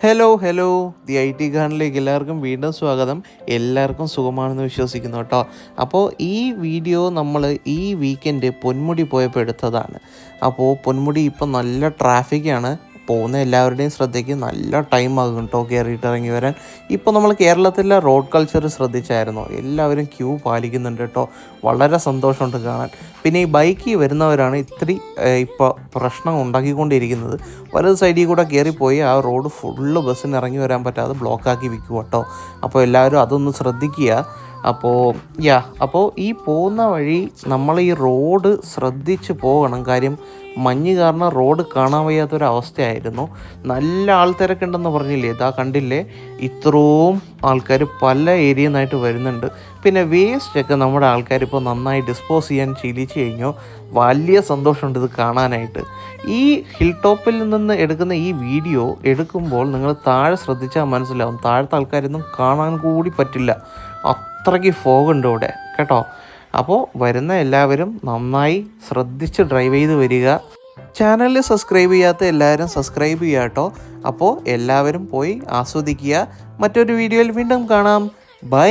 Hello the I T ഗാണിലേക്ക് എല്ലാവർക്കും വീണ്ടും സ്വാഗതം. എല്ലാവർക്കും സുഖമാണെന്ന് വിശ്വസിക്കുന്നു കേട്ടോ. അപ്പോൾ ഈ വീഡിയോ നമ്മൾ ഈ വീക്കെൻഡ് പൊന്മുടി പോയപ്പോൾ എടുത്തതാണ്. അപ്പോൾ പൊന്മുടി ഇപ്പോൾ നല്ല ട്രാഫിക്കാണ്. പോകുന്ന എല്ലാവരുടെയും ശ്രദ്ധയ്ക്ക് നല്ല ടൈം ആകും കേട്ടോ കയറിയിട്ട് ഇറങ്ങി വരാൻ. ഇപ്പോൾ നമ്മൾ കേരളത്തിലെ റോഡ് കൾച്ചർ ശ്രദ്ധിച്ചായിരുന്നു, എല്ലാവരും ക്യൂ പാലിക്കുന്നുണ്ട് കേട്ടോ. വളരെ സന്തോഷമുണ്ട് കാണാൻ. പിന്നെ ഈ ബൈക്കിൽ വരുന്നവരാണ് ഇത്തിരി ഇപ്പോൾ പ്രശ്നം ഉണ്ടാക്കിക്കൊണ്ടിരിക്കുന്നത്. വലത് സൈഡിൽ കൂടെ കയറിപ്പോയി ആ റോഡ് ഫുള്ള് ബസ്സിന് ഇറങ്ങി വരാൻ പറ്റാതെ ബ്ലോക്കാക്കി വിൽക്കുക കേട്ടോ. അപ്പോൾ എല്ലാവരും അതൊന്ന് ശ്രദ്ധിക്കുക. അപ്പോൾ ഈ പോകുന്ന വഴി നമ്മൾ ഈ റോഡ് ശ്രദ്ധിച്ച് പോകണം. കാര്യം മഞ്ഞ് കാരണം റോഡ് കാണാൻ വയ്യാത്തൊരവസ്ഥയായിരുന്നു. നല്ല ആൾത്തിരക്കുണ്ടെന്ന് പറഞ്ഞില്ലേ, ഇതാ കണ്ടില്ലേ, ഇത്രയും ആൾക്കാർ പല ഏരിയയിൽ നിന്നായിട്ട് വരുന്നുണ്ട്. പിന്നെ വേസ്റ്റൊക്കെ നമ്മുടെ ആൾക്കാരിപ്പോൾ നന്നായി ഡിസ്പോസ് ചെയ്യാൻ ശീലിച്ച് കഴിഞ്ഞു. വലിയ സന്തോഷമുണ്ട് ഇത് കാണാനായിട്ട്. ഈ ഹിൽ ടോപ്പിൽ നിന്ന് എടുക്കുന്ന ഈ വീഡിയോ എടുക്കുമ്പോൾ നിങ്ങൾ താഴെ ശ്രദ്ധിച്ചാൽ മനസ്സിലാവും, താഴത്തെ ആൾക്കാരൊന്നും കാണാൻ കൂടി പറ്റില്ല, അത്രയ്ക്ക് ഫോഗുണ്ട് ഇവിടെ കേട്ടോ. അപ്പോൾ വരുന്ന എല്ലാവരും നന്നായി ശ്രദ്ധിച്ച് ഡ്രൈവ് ചെയ്ത് വരിക. ചാനലിൽ സബ്സ്ക്രൈബ് ചെയ്യാത്ത എല്ലാവരും സബ്സ്ക്രൈബ് ചെയ്യുക കേട്ടോ. അപ്പോൾ എല്ലാവരും പോയി ആസ്വദിക്കുക. മറ്റൊരു വീഡിയോയിൽ വീണ്ടും കാണാം. ബൈ.